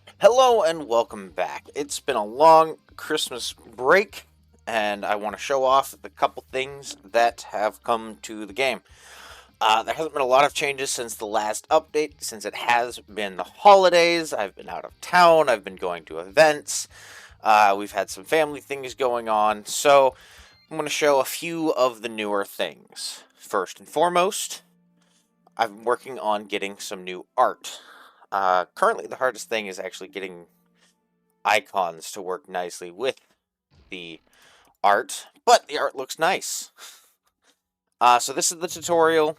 Hello and welcome back. It's been a long Christmas break, and I want to show off the couple things that have come to the game. There hasn't been a lot of changes since the last update, since it has been the holidays. I've been out of town, I've been going to events, we've had some family things going on, so I'm going to show a few of the newer things. First and foremost, I'm working on getting some new art. Currently, the hardest thing is actually getting icons to work nicely with the art, but the art looks nice. So this is the tutorial.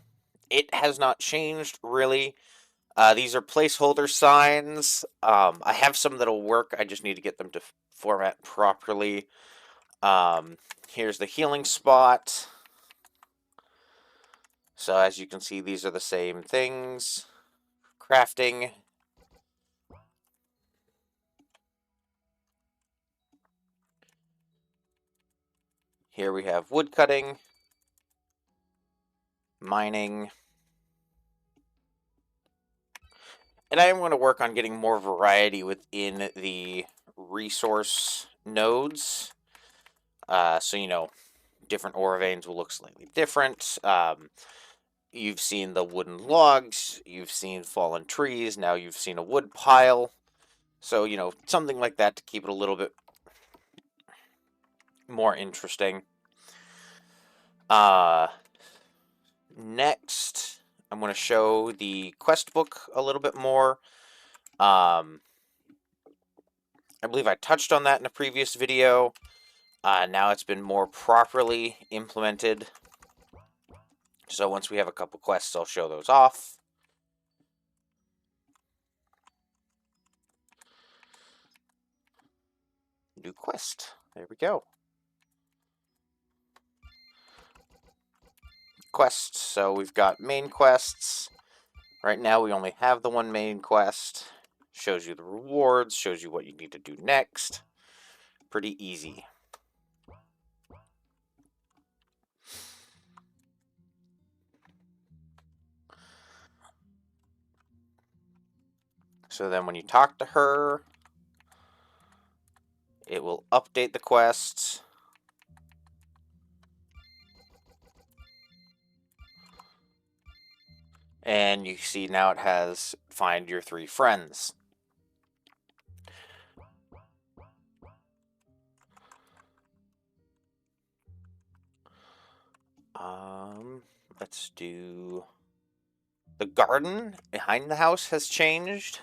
It has not changed really. These are placeholder signs. I have some that'll work. I just need to get them to format properly. Here's the healing spot. So as you can see, these are the same things. Crafting. Here we have wood cutting, mining, and I am going to work on getting more variety within the resource nodes. So, different ore veins will look slightly different. You've seen the wooden logs, you've seen fallen trees, now you've seen a wood pile. So, something like that to keep it a little bit more interesting. Uh, Next, I'm going to show the quest book a little bit more. Um, I believe I touched on that in a previous video. Now it's been more properly implemented. So once we have a couple quests, I'll show those off. New quest. There we go. Quests. So we've got main quests. Right now we only have the one main quest. Shows you the rewards, shows you what you need to do next. Pretty easy. So then when you talk to her, it will update the quests. And you see now it has find your 3 friends. Let's do... The garden behind the house has changed.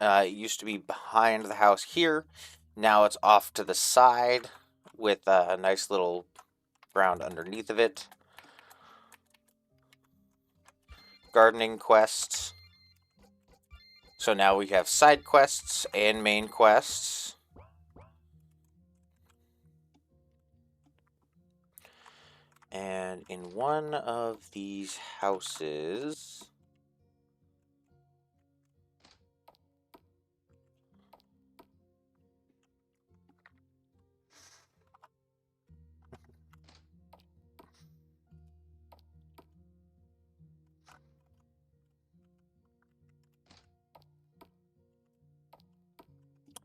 It used to be behind the house here. Now it's off to the side with a nice little ground underneath of it. Gardening quests. So now we have side quests and main quests. And in one of these houses...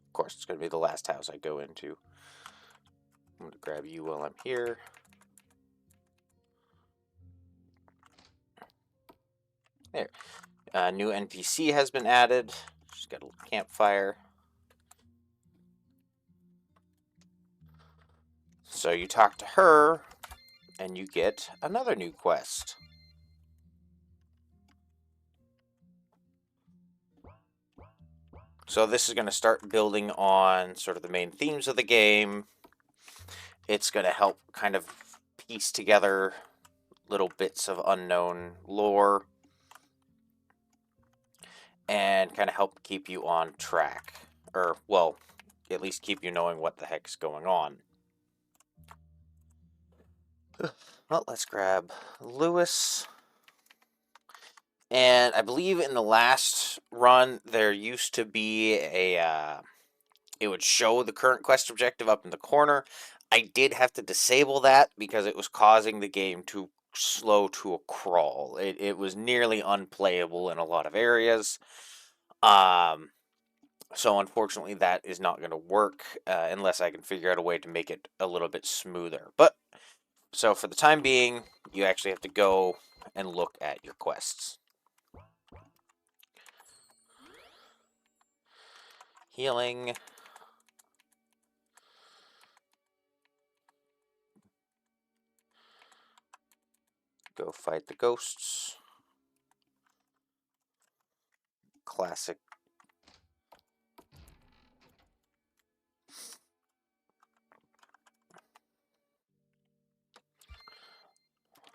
Of course, it's going to be the last house I go into. I'm going to grab you while I'm here. There. New NPC has been added. She's got a little campfire. So you talk to her, and you get another new quest. So this is going to start building on sort of the main themes of the game. It's going to help kind of piece together little bits of unknown lore and kind of help keep you on track. Or, well, at least keep you knowing what the heck's going on. Well, let's grab Lewis. And I believe in the last run, there used to be a... it would show the current quest objective up in the corner. I did have to disable that because it was causing the game to slow to a crawl. It was nearly unplayable in a lot of areas. So unfortunately, that is not going to work unless I can figure out a way to make it a little bit smoother. But so for the time being, you actually have to go and look at your quests. Healing. Go fight the ghosts. Classic.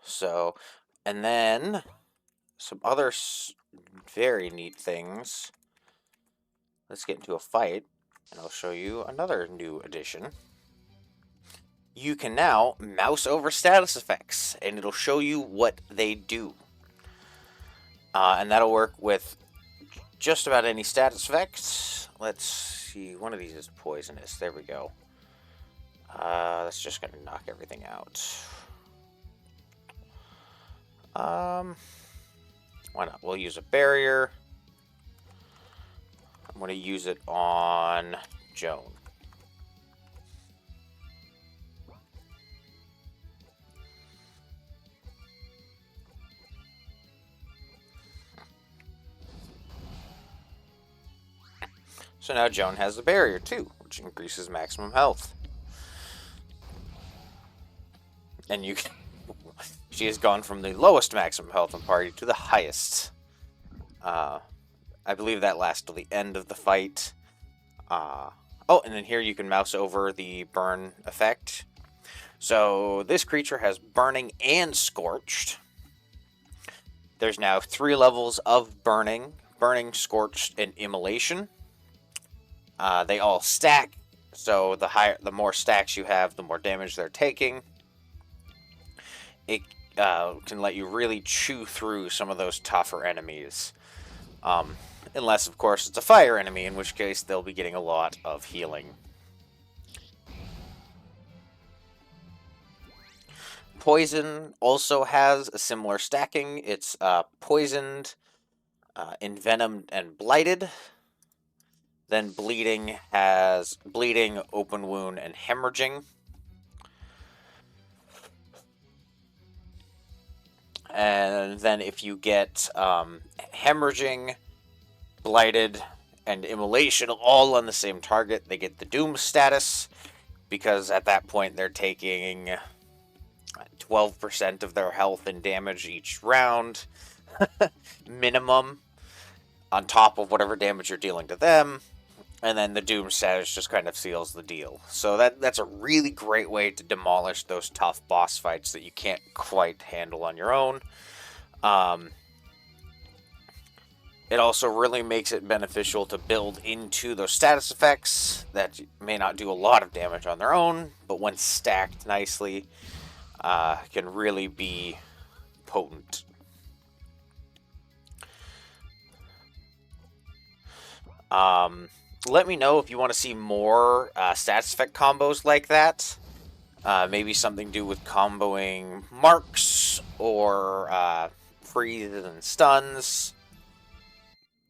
So, and then some other very neat things. Let's get into a fight, and I'll show you another new addition. You can now mouse over status effects, and it'll show you what they do. And that'll work with just about any status effects. Let's see, one of these is poisonous. There we go. That's just going to knock everything out. Why not? We'll use a barrier. I'm going to use it on Joan. So now Joan has a barrier too, which increases maximum health. And you can, she has gone from the lowest maximum health in party to the highest. I believe that lasts till the end of the fight. Oh, and then here you can mouse over the burn effect. So this creature has burning and scorched. There's now 3 levels of burning: burning, scorched, and immolation. They all stack, so the more stacks you have, the more damage they're taking. It can let you really chew through some of those tougher enemies. Unless, of course, it's a fire enemy, in which case they'll be getting a lot of healing. Poison also has a similar stacking. It's poisoned, envenomed, and blighted. Then bleeding has bleeding, open wound, and hemorrhaging. And then if you get hemorrhaging, blighted, and immolation all on the same target, they get the doom status, because at that point they're taking 12% of their health and damage each round minimum, on top of whatever damage you're dealing to them. And then the doom status just kind of seals the deal. So that's a really great way to demolish those tough boss fights that you can't quite handle on your own. It also really makes it beneficial to build into those status effects that may not do a lot of damage on their own, but when stacked nicely, can really be potent. Let me know if you want to see more status effect combos like that. Maybe something to do with comboing marks or freezes and stuns.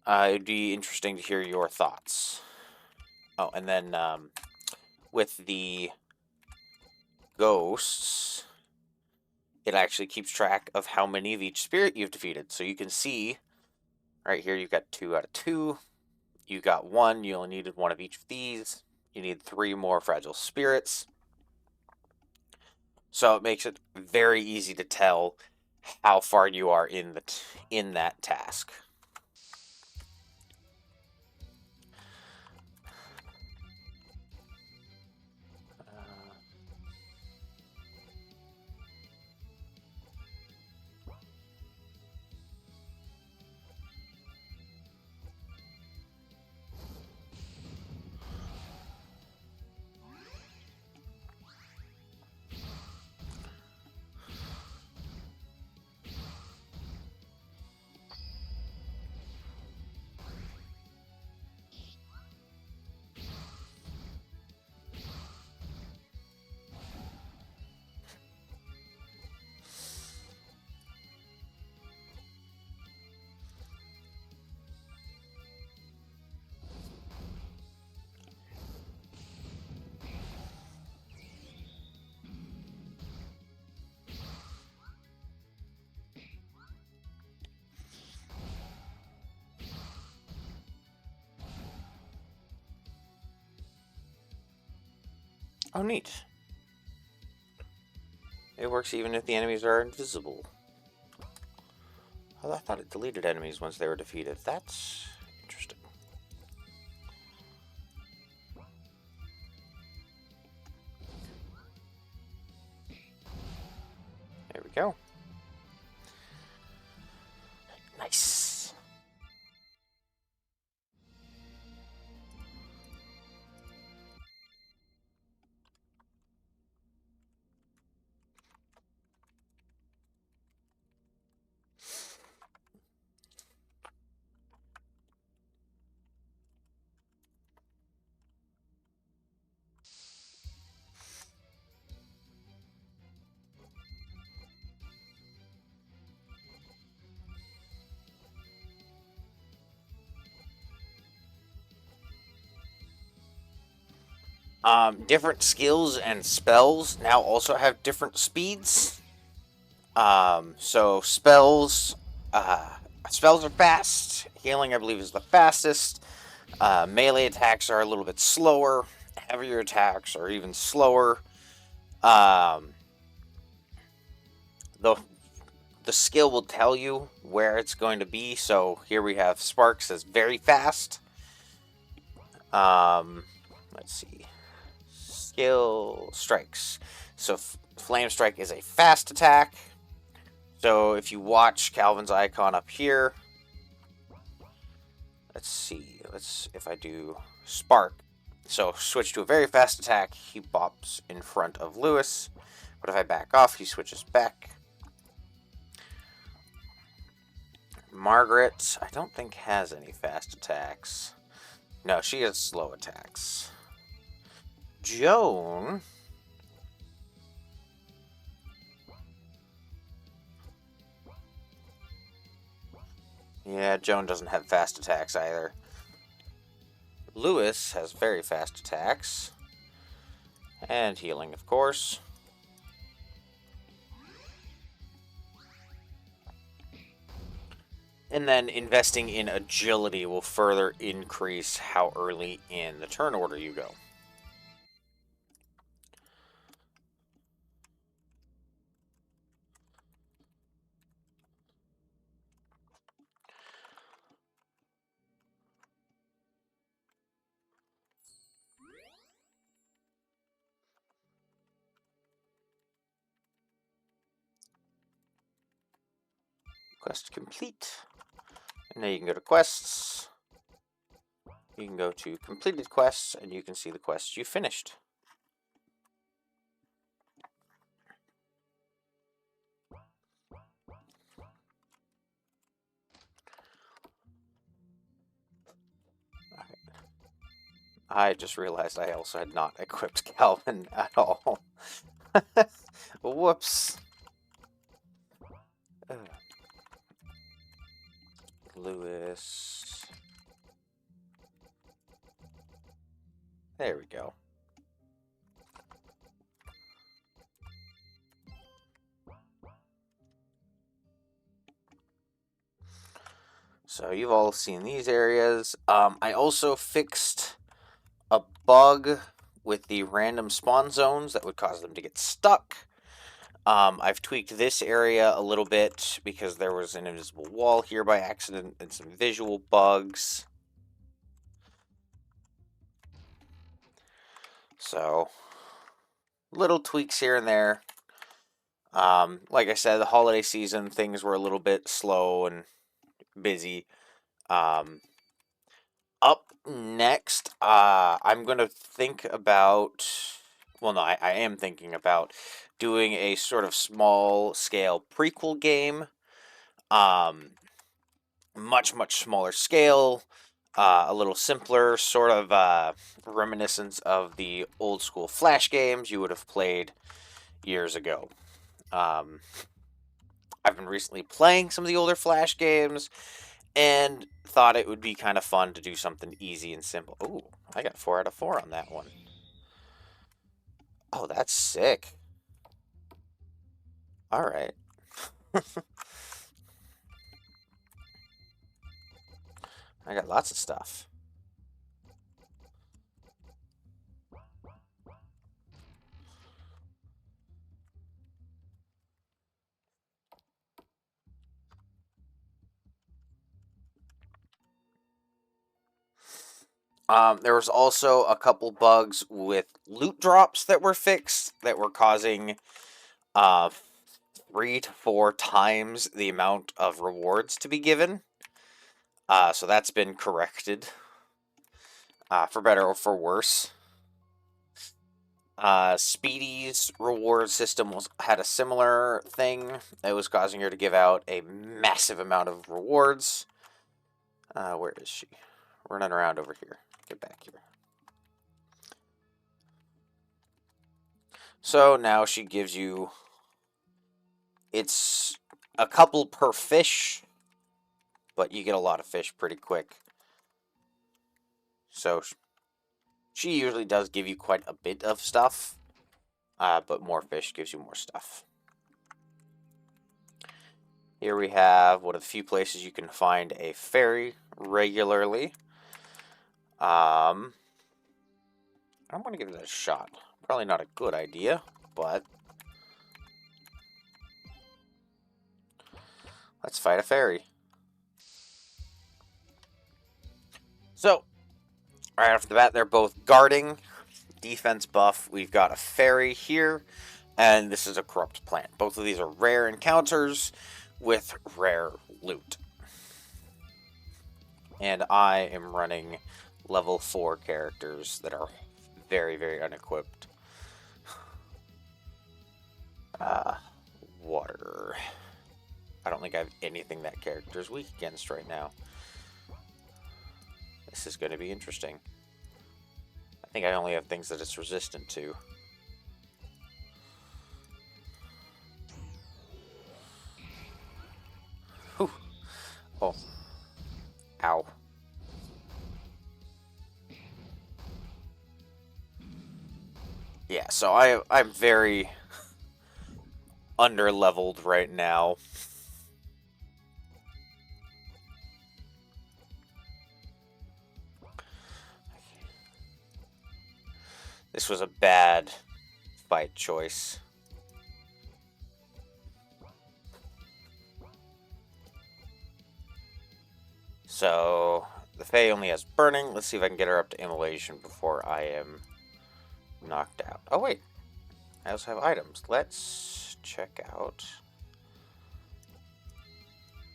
It'd be interesting to hear your thoughts. Oh, and then with the ghosts, it actually keeps track of how many of each spirit you've defeated. So you can see right here you've got 2 out of 2. You got 1. You only needed 1 of each of these. You need 3 more fragile spirits. So it makes it very easy to tell how far you are in that task. Oh, neat. It works even if the enemies are invisible. Oh, I thought it deleted enemies once they were defeated. That's interesting. There we go. Nice. Different skills and spells now also have different speeds. So uh, spells are fast. Healing, I believe, is the fastest. Melee attacks are a little bit slower. Heavier attacks are even slower. Um, the the skill will tell you where it's going to be. So here we have Sparks as very fast. Let's see. Skill strikes. So Flame Strike is a fast attack. So if you watch Calvin's icon up here, let's see. If I do Spark. So switch to a very fast attack. He bops in front of Lewis. But if I back off, he switches back. Margaret, I don't think has any fast attacks. No, she has slow attacks. Joan. Yeah, Joan doesn't have fast attacks either. Lewis has very fast attacks. And healing, of course. And then investing in agility will further increase how early in the turn order you go. Quest complete. And now you can go to quests. You can go to completed quests, and you can see the quests you finished. I just realized I also had not equipped Calvin at all. Whoops. Lewis. There we go. So you've all seen these areas. I also fixed a bug with the random spawn zones that would cause them to get stuck. I've tweaked this area a little bit because there was an invisible wall here by accident and some visual bugs. So, little tweaks here and there. Like I said, the holiday season, things were a little bit slow and busy. Up next, I'm going to think about. Well, no, I am thinking about doing a sort of small scale prequel game. Much, much smaller scale, a little simpler, sort of reminiscence of the old school Flash games you would have played years ago. Um, I've been recently playing some of the older Flash games and thought it would be kind of fun to do something easy and simple. Ooh, I got 4 out of 4 on that one. Oh, that's sick. All right. I got lots of stuff. There was also a couple bugs with loot drops that were fixed that were causing uh, 3 to 4 times the amount of rewards to be given. So that's been corrected, for better or for worse. Speedy's reward system had a similar thing that was causing her to give out a massive amount of rewards. Where is she? Running around over here. Get back here. So now she gives you... It's a couple per fish, but you get a lot of fish pretty quick. So she usually does give you quite a bit of stuff, but more fish gives you more stuff. Here we have one of the few places you can find a ferry regularly. I'm going to give it a shot. Probably not a good idea, but let's fight a ferry. So, right off the bat, they're both guarding. Defense buff. We've got a ferry here, and this is a corrupt plant. Both of these are rare encounters with rare loot. And I am running level 4 characters that are very, very unequipped. Water. I don't think I have anything that character is weak against right now. This is going to be interesting. I think I only have things that it's resistant to. Whew. Oh. Ow. Yeah, so I'm very under-leveled right now. This was a bad fight choice. So, the Fae only has burning. Let's see if I can get her up to immolation before I am knocked out. Oh, wait. I also have items. Let's check out.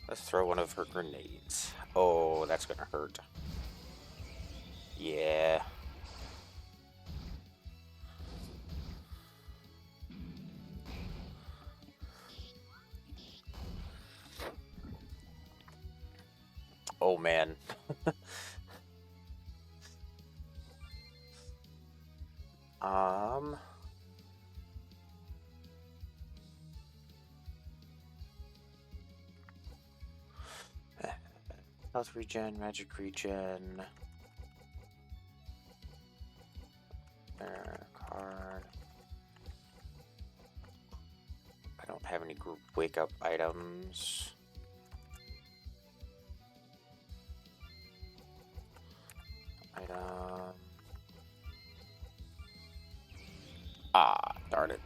Let's throw one of her grenades. Oh, that's gonna hurt. Yeah. Oh, man. Health regen, magic regen. Card. I don't have any group wake up items. Item. Ah, darn it.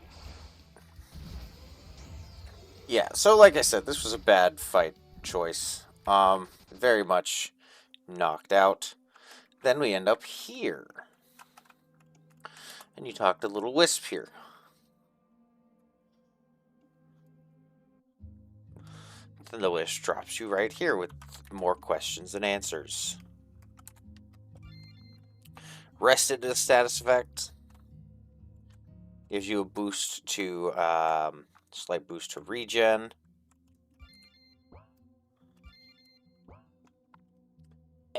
Yeah, so like I said, this was a bad fight choice. Very much knocked out. Then we end up here. And you talk to Little Wisp here. Then the Wisp drops you right here with more questions and answers. Rested to the status effect. Gives you a boost to, slight boost to regen.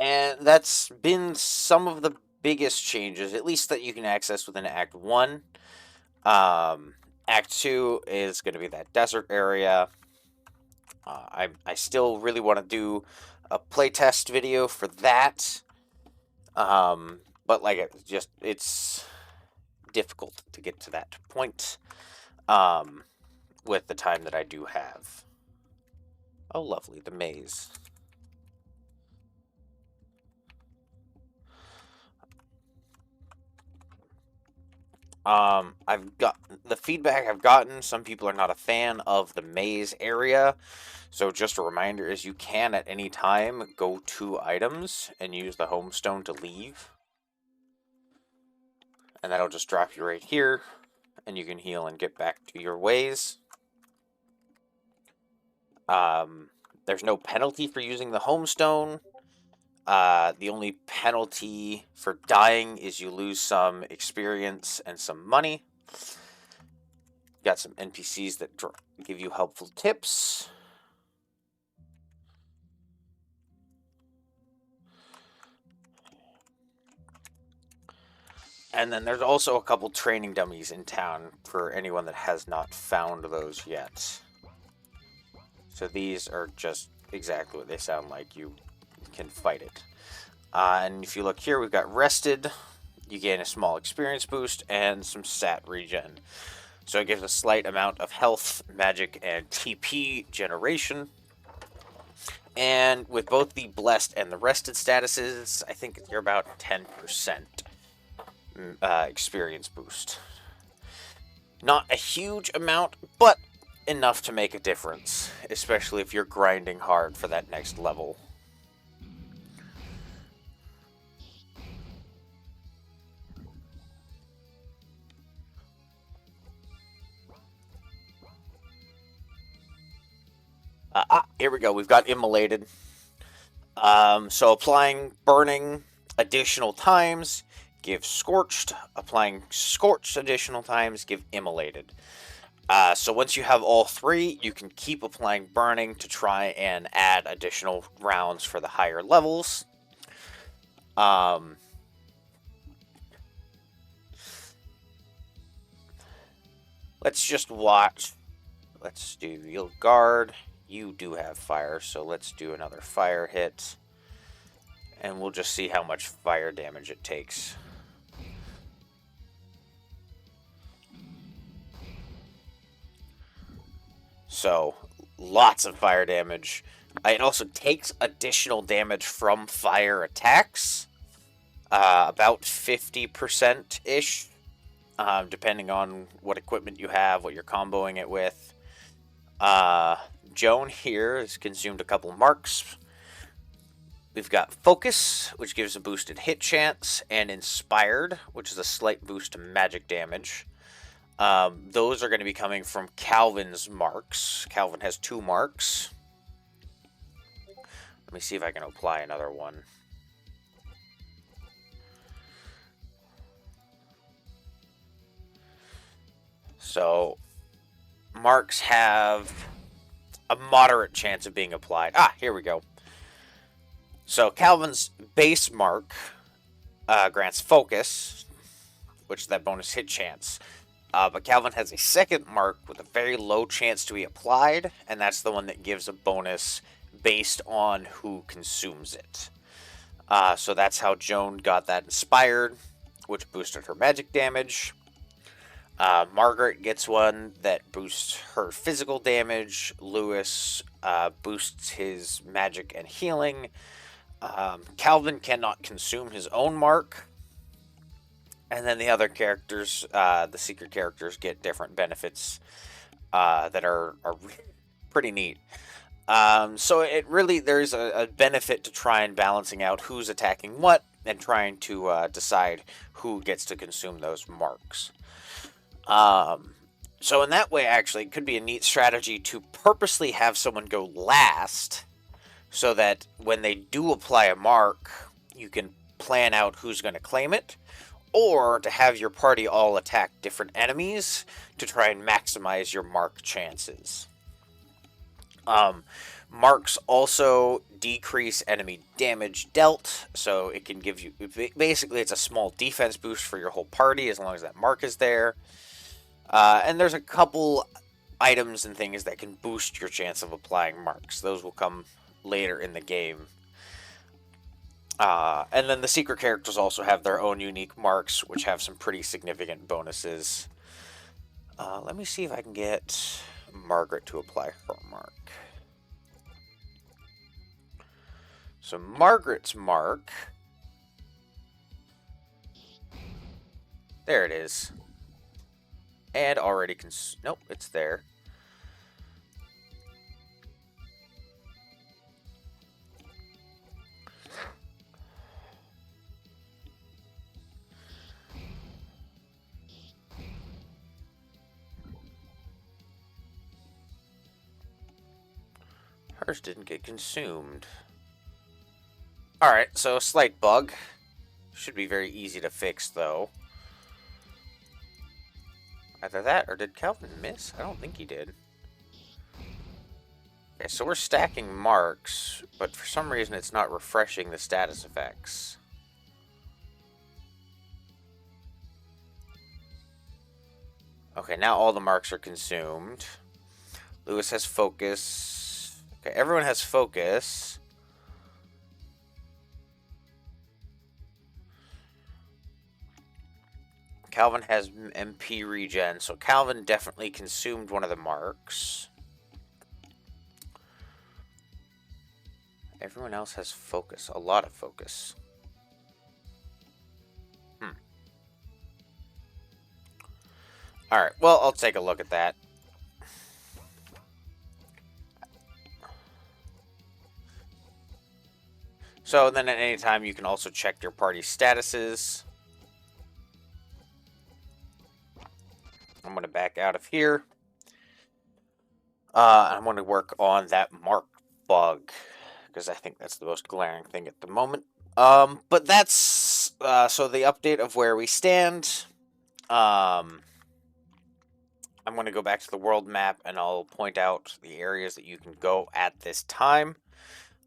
And that's been some of the biggest changes, at least that you can access within Act 1. Act 2 is going to be that desert area. I still really want to do a playtest video for that. But like it's difficult to get to that point with the time that I do have. Oh, lovely, the maze. I've got the feedback I've gotten. Some people are not a fan of the maze area. So just a reminder is you can at any time go to items and use the home stone to leave. And that'll just drop you right here, and you can heal and get back to your ways. There's no penalty for using the homestone. The only penalty for dying is you lose some experience and some money. Got some NPCs that give you helpful tips. And then there's also a couple training dummies in town for anyone that has not found those yet. So these are just exactly what they sound like. You can fight it. And if you look here, we've got rested. You gain a small experience boost and some stat regen. So it gives a slight amount of health, magic, and TP generation. And with both the blessed and the rested statuses, I think you're about 10% experience boost. Not a huge amount, but enough to make a difference, especially if you're grinding hard for that next level. Here we go. We've got immolated. So applying burning additional times, give scorched. Applying scorched additional times, give immolated. So once you have all three, you can keep applying burning to try and add additional rounds for the higher levels. Let's just watch. Let's do yield guard. You do have fire, so let's do another fire hit. And we'll just see how much fire damage it takes. So, lots of fire damage. It also takes additional damage from fire attacks. About 50%-ish. Depending on what equipment you have, what you're comboing it with. Joan here has consumed a couple marks. We've got Focus, which gives a boosted hit chance, and Inspired, which is a slight boost to magic damage. Those are going to be coming from Calvin's marks. Calvin has 2 marks. Let me see if I can apply another one. So, marks have a moderate chance of being applied. Here we go. So Calvin's base mark grants focus, which is that bonus hit chance. But Calvin has a second mark with a very low chance to be applied, and that's the one that gives a bonus based on who consumes it. So that's how Joan got that Inspired, which boosted her magic damage. Margaret gets one that boosts her physical damage. Lewis boosts his magic and healing. Calvin cannot consume his own mark. And then the other characters, the secret characters, get different benefits that are pretty neat. So it really, there's a benefit to try and balancing out who's attacking what and trying to decide who gets to consume those marks. So in that way, actually, it could be a neat strategy to purposely have someone go last so that when they do apply a mark, you can plan out who's going to claim it, or to have your party all attack different enemies to try and maximize your mark chances. Marks also decrease enemy damage dealt, so it can give you, basically it's a small defense boost for your whole party as long as that mark is there. And there's a couple items and things that can boost your chance of applying marks. Those will come later in the game. And then the secret characters also have their own unique marks, which have some pretty significant bonuses. Let me see if I can get Margaret to apply her mark. So Margaret's mark... There it is. And already nope, it's there. Ours didn't get consumed. Alright, so slight bug. Should be very easy to fix, though. Either that, or did Calvin miss? I don't think he did. Okay, so we're stacking marks, but for some reason it's not refreshing the status effects. Okay, now all the marks are consumed. Lewis has focus. Okay, everyone has focus. Calvin has MP regen, so Calvin definitely consumed one of the marks. Everyone else has focus, a lot of focus. Alright, well, I'll take a look at that. So then at any time you can also check your party statuses. I'm going to back out of here. I'm going to work on that mark bug, because I think that's the most glaring thing at the moment. But that's, so the update of where we stand. I'm going to go back to the world map, and I'll point out the areas that you can go at this time.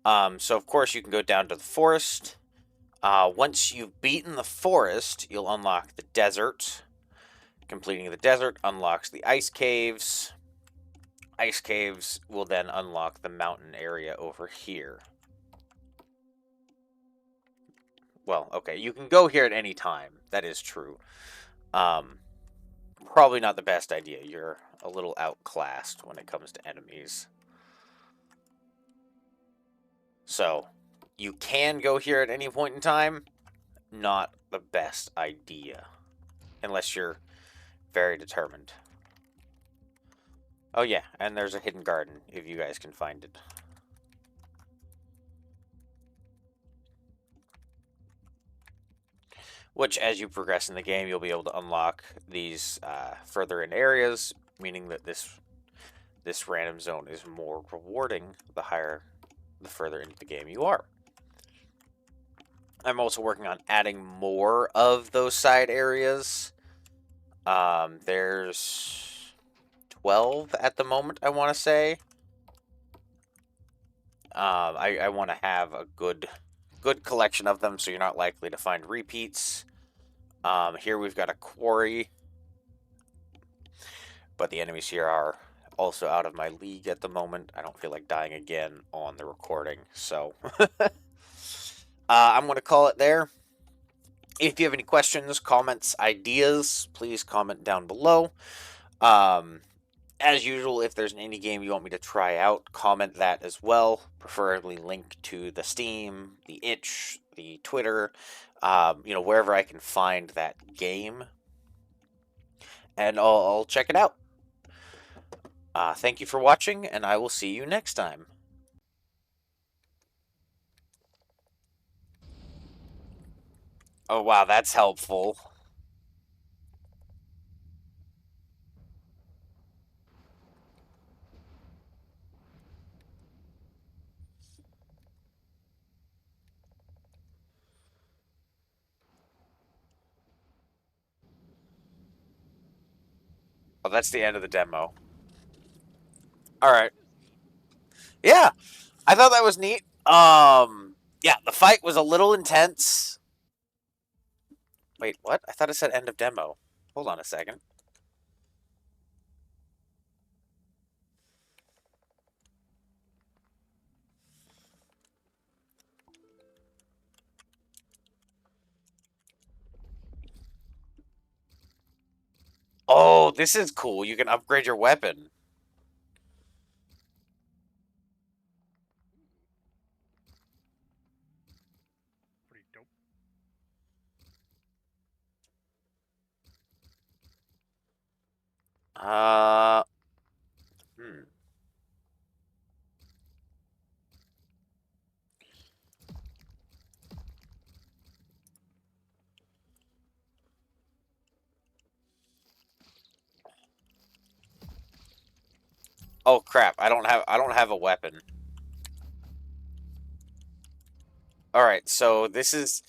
So of course you can go down to the forest. Once you've beaten the forest, you'll unlock the desert. Completing the desert unlocks the ice caves. Ice caves will then unlock the mountain area over here. Well, okay, you can go here at any time. That is true. Probably not the best idea. You're a little outclassed when it comes to enemies. So, you can go here at any point in time. Not the best idea. Unless you're very determined. Oh yeah, and there's a hidden garden, if you guys can find it. Which, as you progress in the game, you'll be able to unlock these further in areas, meaning that this random zone is more rewarding the further into the game you are. I'm also working on adding more of those side areas. There's 12 at the moment, I want to say. I want to have a good collection of them, so you're not likely to find repeats. Here we've got a quarry, but the enemies here are also out of my league at the moment. I don't feel like dying again on the recording, so I'm going to call it there. If you have any questions, comments, ideas, please comment down below. As usual, if there's an indie game you want me to try out, comment that as well. Preferably link to the Steam, the itch, the Twitter, wherever I can find that game. And I'll check it out. Thank you for watching, and I will see you next time. Oh, wow, that's helpful. Oh, that's the end of the demo. Alright. Yeah, I thought that was neat. Yeah, the fight was a little intense. Wait, what? I thought it said end of demo. Hold on a second. Oh, this is cool. You can upgrade your weapon. Pretty dope. Hmm. Oh crap! I don't have a weapon. All right, so this is